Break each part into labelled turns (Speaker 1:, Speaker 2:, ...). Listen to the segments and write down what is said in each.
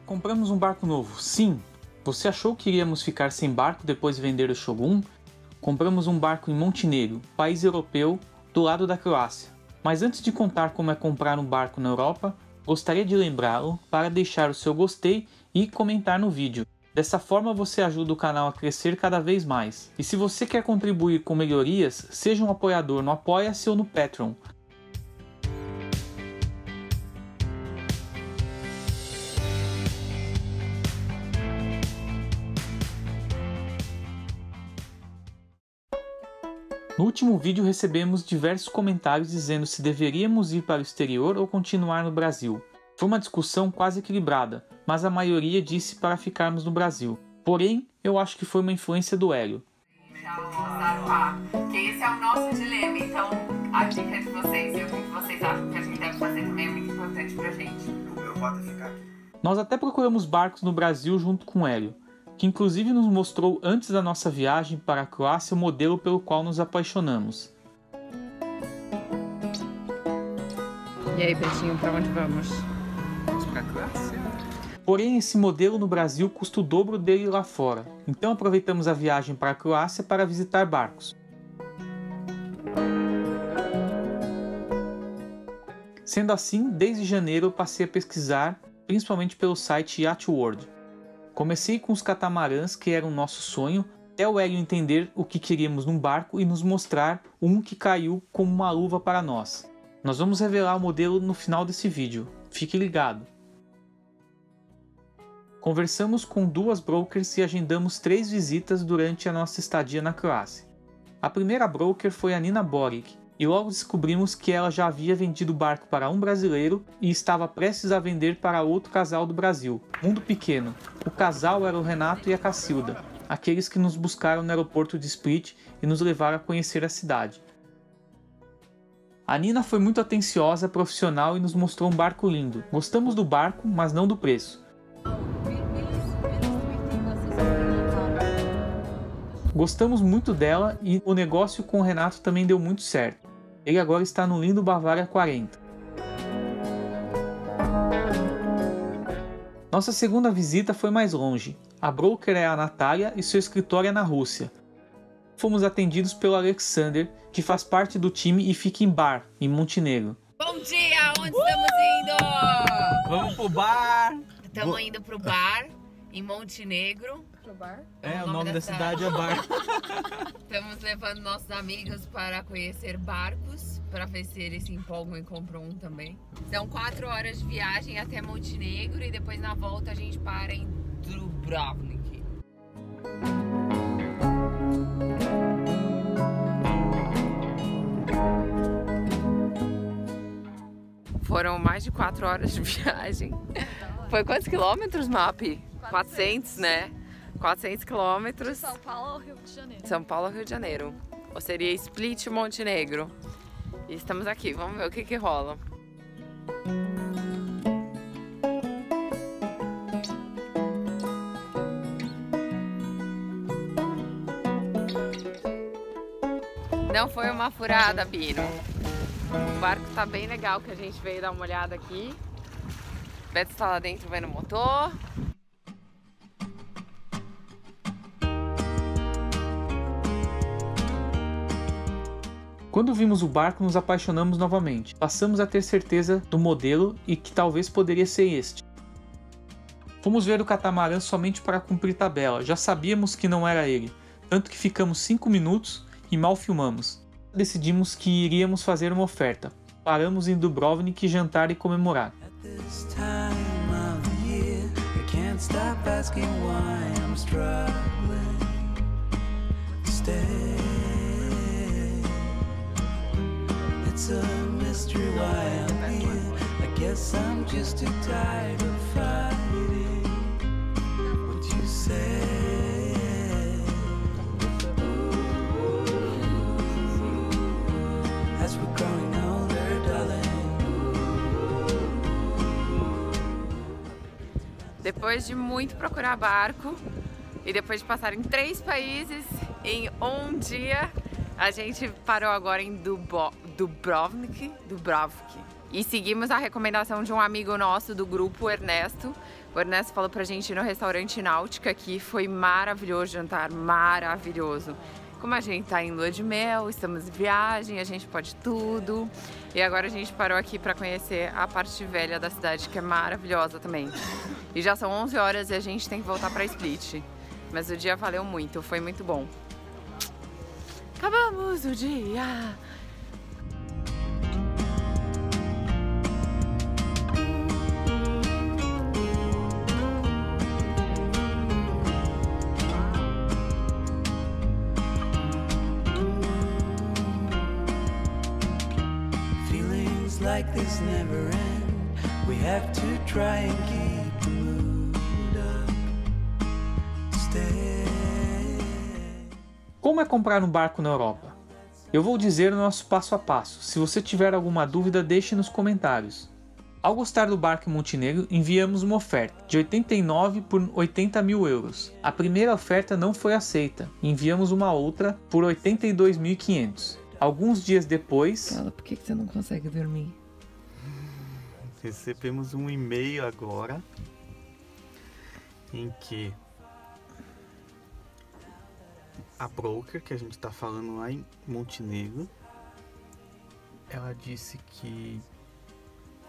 Speaker 1: Compramos um barco novo, sim! Você achou que iríamos ficar sem barco depois de vender o Shogun? Compramos um barco em Montenegro, país europeu, do lado da Croácia. Mas antes de contar como é comprar um barco na Europa, gostaria de lembrá-lo para deixar o seu gostei e comentar no vídeo. Dessa forma você ajuda o canal a crescer cada vez mais. E se você quer contribuir com melhorias, seja um apoiador no Apoia-se ou no Patreon. No último vídeo recebemos diversos comentários dizendo se deveríamos ir para o exterior ou continuar no Brasil. Foi uma discussão quase equilibrada, mas a maioria disse para ficarmos no Brasil. Porém, eu acho que foi uma influência do Hélio.
Speaker 2: Que esse é o nosso dilema, então a dica de vocês e o que vocês acham que a gente deve fazer também é muito importante pra gente.
Speaker 3: O meu voto é ficar aqui.
Speaker 1: Nós até procuramos barcos no Brasil junto com o Hélio, que inclusive nos mostrou antes da nossa viagem para a Croácia o modelo pelo qual nos apaixonamos.
Speaker 2: E aí, Pretinho, pra onde vamos?
Speaker 3: Vamos pra Croácia.
Speaker 1: Porém, esse modelo no Brasil custa o dobro dele lá fora, então aproveitamos a viagem para a Croácia para visitar barcos. Sendo assim, desde janeiro eu passei a pesquisar, principalmente pelo site Yacht World. Comecei com os catamarãs, que era o nosso sonho, até o Hélio entender o que queríamos num barco e nos mostrar um que caiu como uma luva para nós. Nós vamos revelar o modelo no final desse vídeo, fique ligado. Conversamos com 2 brokers e agendamos 3 visitas durante a nossa estadia na Croácia. A primeira broker foi a Nina Boric, e logo descobrimos que ela já havia vendido o barco para um brasileiro e estava prestes a vender para outro casal do Brasil. Mundo pequeno. O casal era o Renato e a Cacilda, aqueles que nos buscaram no aeroporto de Split e nos levaram a conhecer a cidade. A Nina foi muito atenciosa, profissional e nos mostrou um barco lindo. Gostamos do barco, mas não do preço. Gostamos muito dela e o negócio com o Renato também deu muito certo. Ele agora está no lindo Bavária 40. Nossa segunda visita foi mais longe. A broker é a Natália e seu escritório é na Rússia. Fomos atendidos pelo Alexander, que faz parte do time e fica em Bar, em Montenegro.
Speaker 2: Bom dia, onde estamos indo?
Speaker 3: Vamos pro bar.
Speaker 2: Estamos indo pro bar em Montenegro.
Speaker 4: Pro bar?
Speaker 3: É, o nome da cidade é Bar.
Speaker 2: Estamos levando nossos amigos para conhecer barcos, para ver se eles se empolgam e compram um também. São 4 horas de viagem até Montenegro e depois na volta a gente para em Dubrovnik. Foram mais de 4 horas de viagem. Foi quantos quilômetros, Mapi? 400, né? 400 quilômetros.
Speaker 4: São Paulo ao Rio de Janeiro.
Speaker 2: São Paulo, Rio de Janeiro. Ou seria Split, Montenegro. E estamos aqui, vamos ver o que rola. Não foi uma furada, Bino. O barco tá bem legal, que a gente veio dar uma olhada aqui. O Beto está lá dentro vendo o motor.
Speaker 1: Quando vimos o barco, nos apaixonamos novamente. Passamos a ter certeza do modelo e que talvez poderia ser este. Fomos ver o catamarã somente para cumprir tabela, já sabíamos que não era ele, tanto que ficamos 5 minutos e mal filmamos. Decidimos que iríamos fazer uma oferta. Paramos em Dubrovnik jantar e comemorar.
Speaker 5: It's a mystery why I'm here. I guess I'm just too tired of fighting what you say. As we're growing older, darling.
Speaker 2: Depois de muito procurar barco e depois de passar em 3 países em um dia, a gente parou agora em Dubrovnik e seguimos a recomendação de um amigo nosso do grupo, Ernesto. O Ernesto falou pra gente ir no restaurante Náutica aqui, foi maravilhoso o jantar, maravilhoso. Como a gente tá em lua de mel, estamos em viagem, a gente pode tudo. E agora a gente parou aqui pra conhecer a parte velha da cidade, que é maravilhosa também. E já são 11 horas e a gente tem que voltar pra Split. Mas o dia valeu muito, foi muito bom. Acabamos o dia!
Speaker 5: Like this never end. We have to try and keep the mood up. Stay.
Speaker 1: Como é comprar um barco na Europa? Eu vou dizer o nosso passo a passo. Se você tiver alguma dúvida, deixe nos comentários. Ao gostar do barco em Montenegro, enviamos uma oferta de 89 por 80 mil euros. A primeira oferta não foi aceita. Enviamos uma outra por 82.500. Alguns dias depois...
Speaker 2: Fala, por que você não consegue dormir?
Speaker 3: Recebemos um e-mail agora em que a broker que a gente tá falando lá em Montenegro, ela disse que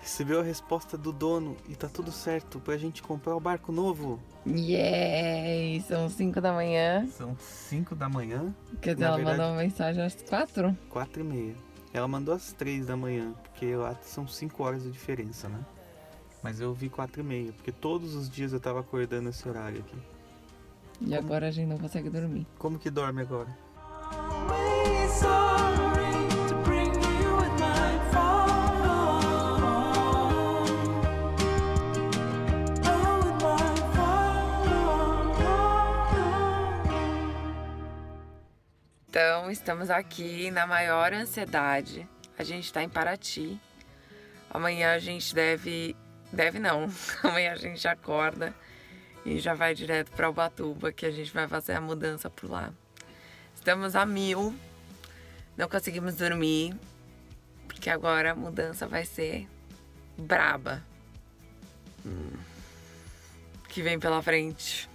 Speaker 3: recebeu a resposta do dono e tá tudo certo pra gente comprar o barco novo.
Speaker 2: Yay! São 5 da manhã.
Speaker 3: São 5 da manhã.
Speaker 2: Quer dizer, ela mandou uma mensagem às 4?
Speaker 3: 4h30. Ela mandou às 3 da manhã, porque lá são 5 horas de diferença, né? Mas eu vi 4h30, porque todos os dias eu tava acordando esse horário aqui.
Speaker 2: E agora a gente não consegue dormir.
Speaker 3: Como que dorme agora?
Speaker 2: Então, estamos aqui na maior ansiedade. A gente tá em Paraty. Amanhã a gente não. Amanhã a gente acorda e já vai direto para Ubatuba, que a gente vai fazer a mudança por lá. Estamos a 1000. Não conseguimos dormir, porque agora a mudança vai ser braba. Que vem pela frente.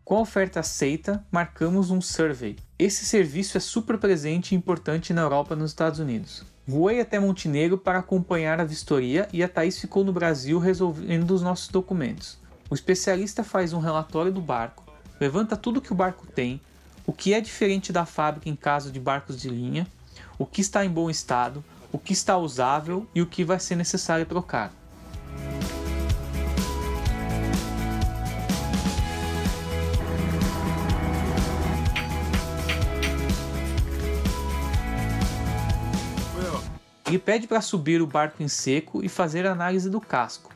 Speaker 1: Com a oferta aceita, marcamos um survey. Esse serviço é super presente e importante na Europa e nos Estados Unidos. Voei até Montenegro para acompanhar a vistoria e a Thaís ficou no Brasil resolvendo os nossos documentos. O especialista faz um relatório do barco, levanta tudo que o barco tem, o que é diferente da fábrica em caso de barcos de linha, o que está em bom estado, o que está usável e o que vai ser necessário trocar. Ele pede para subir o barco em seco e fazer a análise do casco.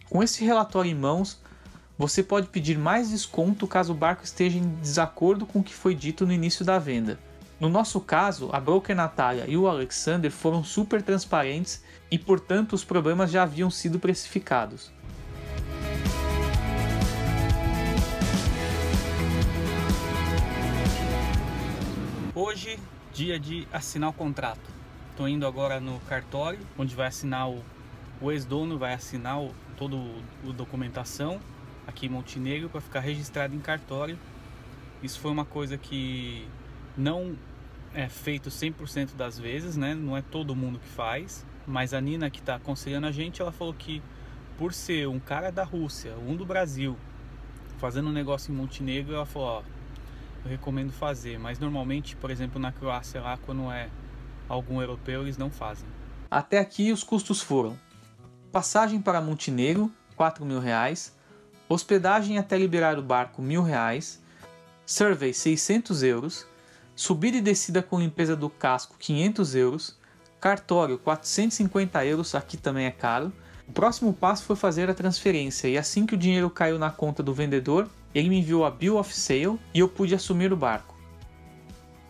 Speaker 1: Com esse relatório em mãos, você pode pedir mais desconto caso o barco esteja em desacordo com o que foi dito no início da venda. No nosso caso, a broker Natália e o Alexander foram super transparentes e, portanto, os problemas já haviam sido precificados.
Speaker 4: Hoje, dia de assinar o contrato. Estou indo agora no cartório, onde vai assinar o ex-dono, vai assinar toda a documentação aqui em Montenegro para ficar registrado em cartório. Isso foi uma coisa que não é feito 100% das vezes, né? Não é todo mundo que faz, mas a Nina, que está aconselhando a gente, ela falou que por ser um cara da Rússia, um do Brasil, fazendo um negócio em Montenegro, ela falou, ó, eu recomendo fazer, mas normalmente, por exemplo, na Croácia lá, quando é algum europeu, eles não fazem. Até aqui os custos foram: passagem para Montenegro, R$4.000,
Speaker 1: Hospedagem até liberar o barco R$1.000, survey €600, subida e descida com limpeza do casco €500, cartório €450, aqui também é caro. O próximo passo foi fazer a transferência e assim que o dinheiro caiu na conta do vendedor, ele me enviou a Bill of Sale e eu pude assumir o barco.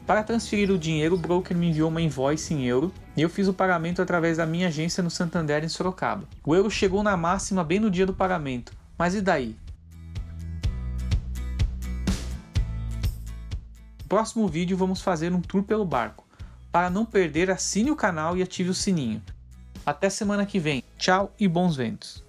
Speaker 1: Para transferir o dinheiro, o broker me enviou uma invoice em euro e eu fiz o pagamento através da minha agência no Santander em Sorocaba. O euro chegou na máxima bem no dia do pagamento, mas e daí? No próximo vídeo vamos fazer um tour pelo barco. Para não perder, assine o canal e ative o sininho. Até semana que vem. Tchau e bons ventos!